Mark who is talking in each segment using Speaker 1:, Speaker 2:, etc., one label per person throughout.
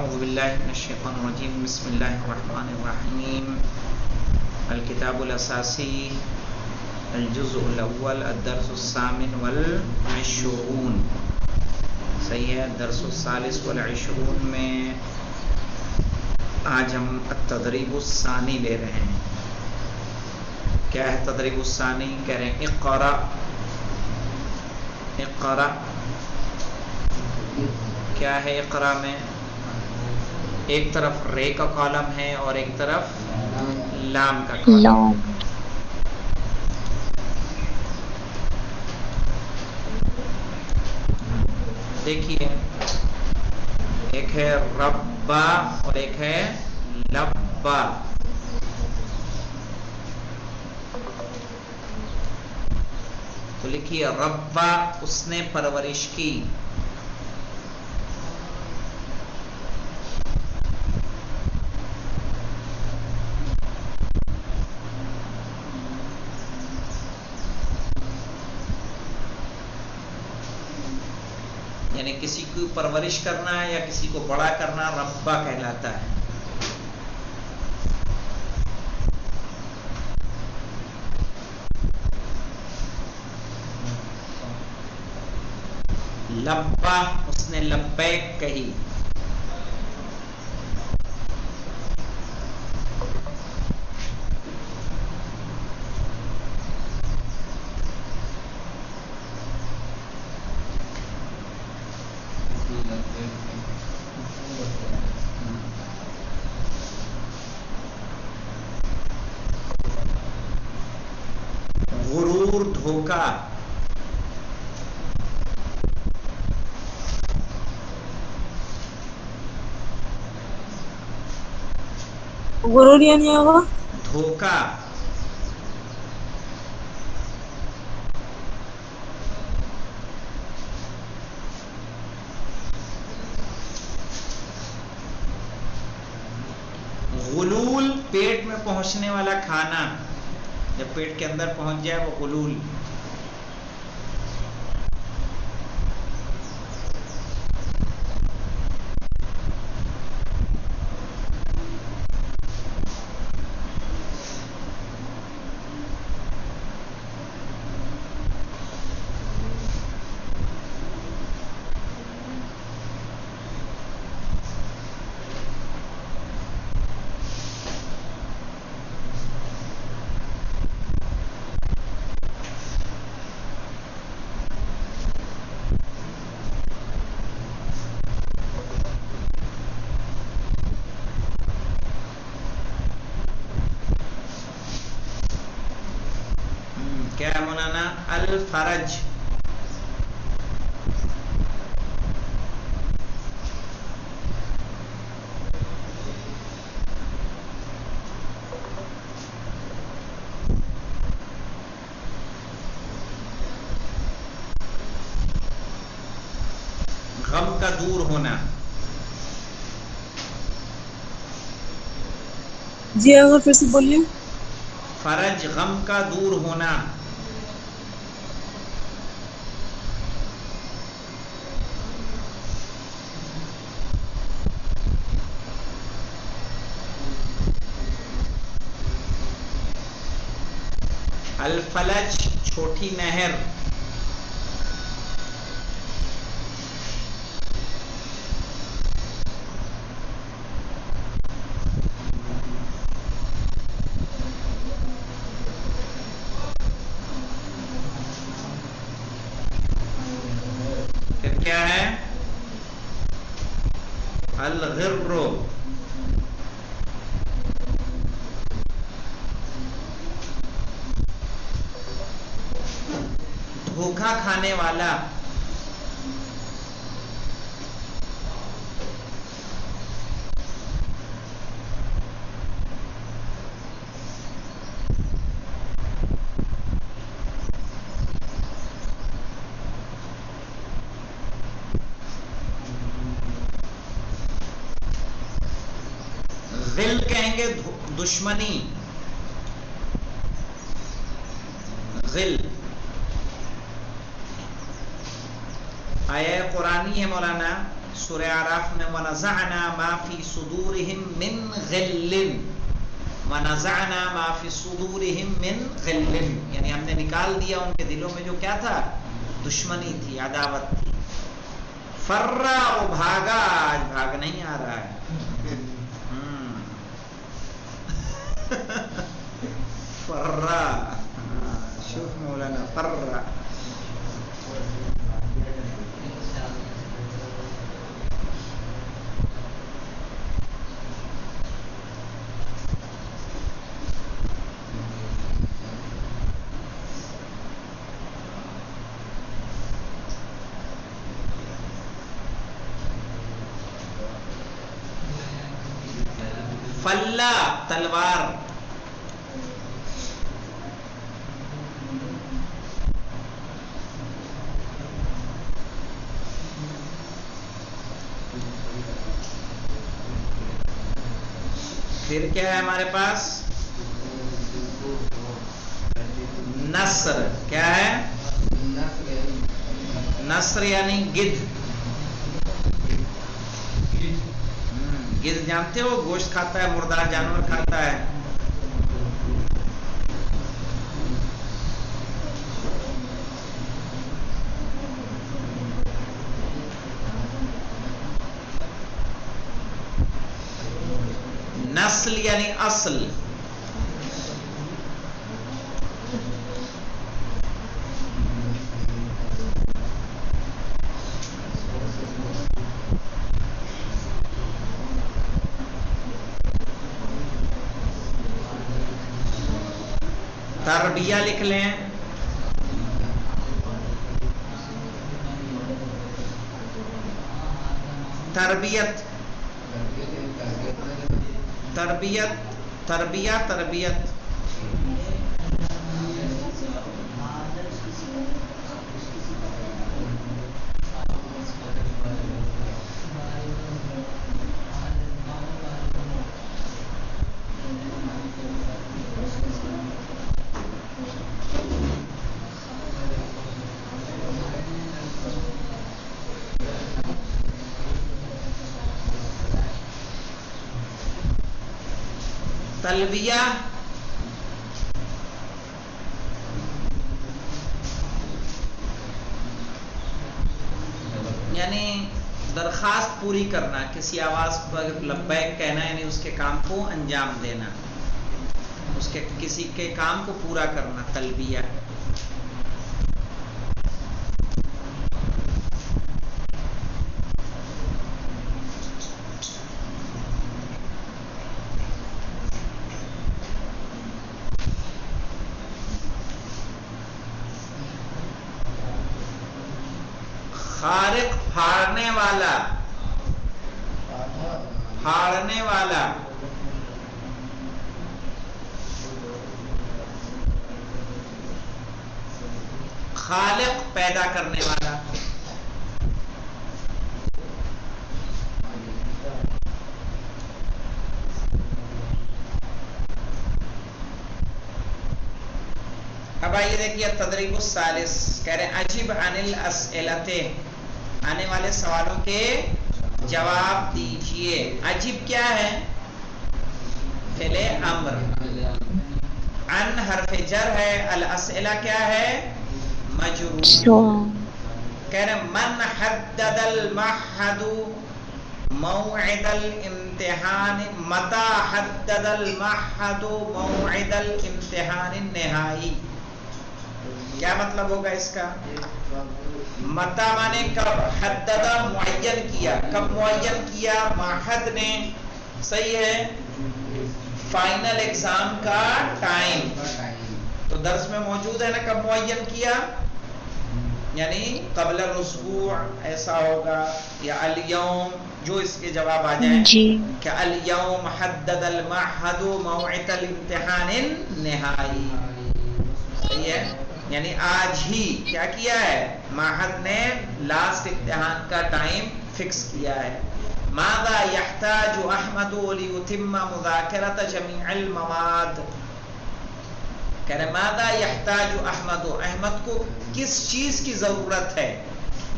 Speaker 1: اعوذ باللہ من الشیطان الرجیم بسم اللہ الرحمن الرحیم الکتاب الاساسی الجزء الاول الدرس الثامن والعشرون. صحیح ہے. درس الثالث والعشرون میں آج ہم التدریب الثانی لے رہے ہیں. کیا ہے تدریب الثانی؟ کہہ رہے ہیں اقرا. اقرا کیا ہے؟ اقرا میں ایک طرف رے کا کالم ہے اور ایک طرف لام کا کالم. دیکھیے ایک ہے ربا اور ایک ہے لبا. تو لکھیے ربا اس نے پرورش کی. یعنی کسی کو پرورش کرنا ہے یا کسی کو بڑا کرنا ربا کہلاتا ہے. لبا اس نے لبیک کہی. غرور دھوکا.
Speaker 2: غرور یعنی ہوگا
Speaker 1: دھوکا. غلول پیٹ میں پہنچنے والا کھانا، جب پیٹ کے اندر پہنچ جائے وہ غلول. کیا ہے مولانا؟ الفرج. غم کا دور ہونا.
Speaker 2: جی اگر پھر سے بولیے.
Speaker 1: فرج غم کا دور ہونا. الفلج چھوٹی نہر. پھر کیا ہے؟ الغر. دھوکا کھانے والا. غل کہیں گے دشمنی. غل آیا قرآنی ہے مولانا. سورہ اعراف میں وَنَزَعْنَا مَا فِي صُدُورِهِم مِّن غِلٍّ، وَنَزَعْنَا مَا فِي صُدُورِهِم مِّن غِلٍّ، یعنی ہم نے نکال دیا ان کے دلوں میں جو کیا تھا، دشمنی تھی، عداوت تھی. فرّا، وہ بھاگا، آج بھاگ نہیں آ رہا ہے. فرّا، شوف مولانا فرّا. فلا، تلوار. پھر کیا ہے ہمارے پاس، نصر. کیا ہے، نصر یعنی گدھ. گدھ جانتے ہو، گوشت کھاتا ہے، مردار جانور کھاتا ہے. نسل یعنی اصل. تربیہ لکھ لیں. تربیت، تربیت، تربیہ، تربیت. تلبیہ یعنی درخواست پوری کرنا، کسی آواز پر لبیک کہنا، یعنی اس کے کام کو انجام دینا، اس کے کسی کے کام کو پورا کرنا، تلبیہ. خارق، پھاڑنے والا، پھاڑنے والا. خالق، پیدا کرنے والا. اب آئیے دیکھیے تدریب الثالث، کہہ رہے ہیں عجب عن الاسئلۃ، آنے والے سوالوں کے جواب دیجئے. عجب کیا ہے، فعل امر. عن حرف جر ہے، الاسئلہ کیا ہے، مجرور. کہہ رہے ہیں من حدد المعہد موعد الامتحان، متى حدد المعہد موعد الامتحان النہائی. کیا مطلب ہوگا اس کا، متا مانے کب، حددہ معین کیا، کب معین کیا، معہد نے، صحیح ہے، فائنل ایگزام کا ٹائم. تو درس میں موجود ہے نا کب معین کیا، یعنی قبل الاسبوع ایسا ہوگا، یا الیوم، جو اس کے جواب آ جائیں کہ الیوم حدد المعہد موعد الامتحان النہائی. صحیح ہے، یعنی آج ہی کیا کیا ہے، معہد نے لاسٹ امتحان کا ٹائم فکس کیا ہے. ماذا يحتاج احمد ليتم مذاکرة جميع المواد. کہہ رہے ماذا يحتاج احمد، احمد کو کس چیز کی ضرورت ہے،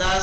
Speaker 1: 10,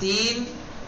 Speaker 1: 3,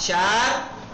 Speaker 1: 4,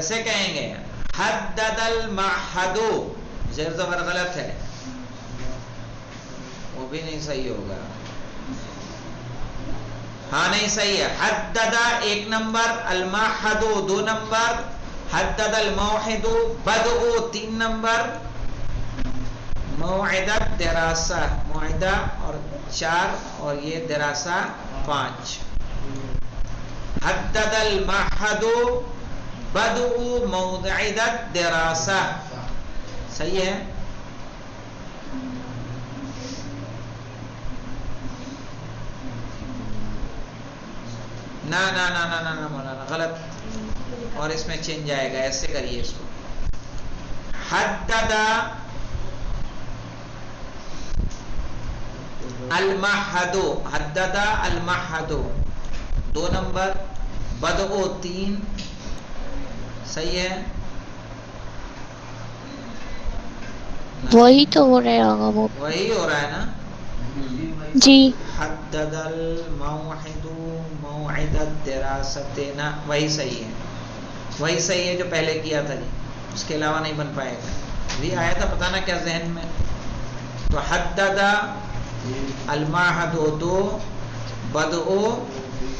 Speaker 1: کیسے کہیں گے؟ حدد المعہد، زیر زبر غلط ہے، وہ بھی نہیں صحیح ہوگا. ہاں نہیں صحیح ہے. حدد ایک نمبر، المعہد 2 نمبر، حدد الموعد بدء 3 نمبر، موعدت دراسہ، موعدہ اور 4 اور یہ دراسہ 5. حدد المعہد بدء موعدت دراسہ، صحیح ہے. نہ مولانا غلط، اور اس میں چینج آئے گا، ایسے کریے اس کو. حدد المعہد، حدد المعہد 2 نمبر، بدء 3، صحیح ہے.
Speaker 3: وہی تو ہو رہا ہوگا، وہ
Speaker 1: وہی ہو رہا ہے نا.
Speaker 3: جی.
Speaker 1: حدد الموعد موعد الدراستین، وہی صحیح ہے، وہی صحیح ہے جو پہلے کیا تھا جی، اس کے علاوہ نہیں بن پائے گا. ابھی آیا تھا، پتہ نا کیا ذہن میں. تو حدد المعہد 2، بدء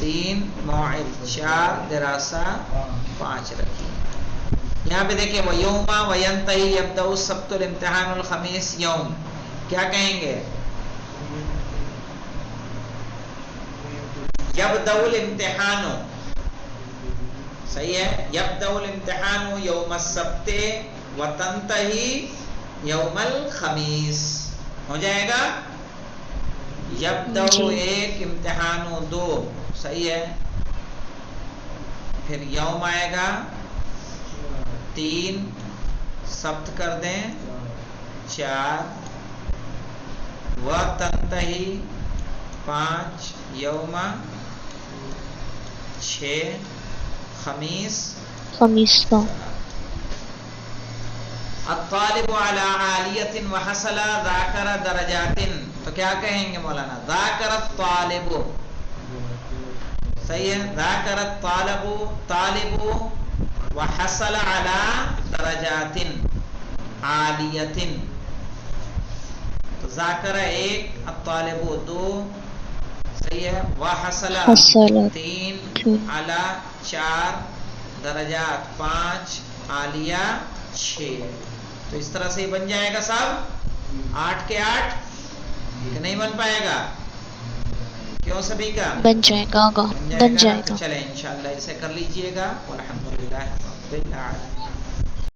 Speaker 1: 3، موعد 4، دراسہ 5 رکھیے. یہاں پہ دیکھیں وَيَوْمَ وَيَنْتَهِي يَبْدَأُ السَّبْتُ الْامْتِحَانُ الْخَمِيسِ یوم، کیا کہیں گے؟ یبدأ الامتحان، صحیح ہے. یبدأ الامتحان یوم السبت وتنتهی یوم الخمیس، ہو جائے گا. یبدأ 1، امتحان 2، صحیح ہے. پھر یوم آئے گا 3، سبت کر دیں 4، وتنتہی 5، یوم 6، خمیس
Speaker 3: کا.
Speaker 1: الطالب علی عالیۃ وحصل ذاکر درجات، تو کیا کہیں گے مولانا؟ ذاکر الطالب، صحیح ہے. ذاکر الطالب، طالب وحصل علی درجات عالیۃ، تو ذاکر 1، الطالب 2، صحیح ہے. وحصل 3، علی 4، درجات 5، عالیہ 6. تو اس طرح سے ہی بن جائے گا صاحب 8 کے 8، کہ نہیں بن پائے گا؟ کیوں سبھی کا
Speaker 3: بن جائے گا.
Speaker 1: تو چلیں انشاءاللہ اسے کر لیجئے گا. والحمدللہ رب العالمین.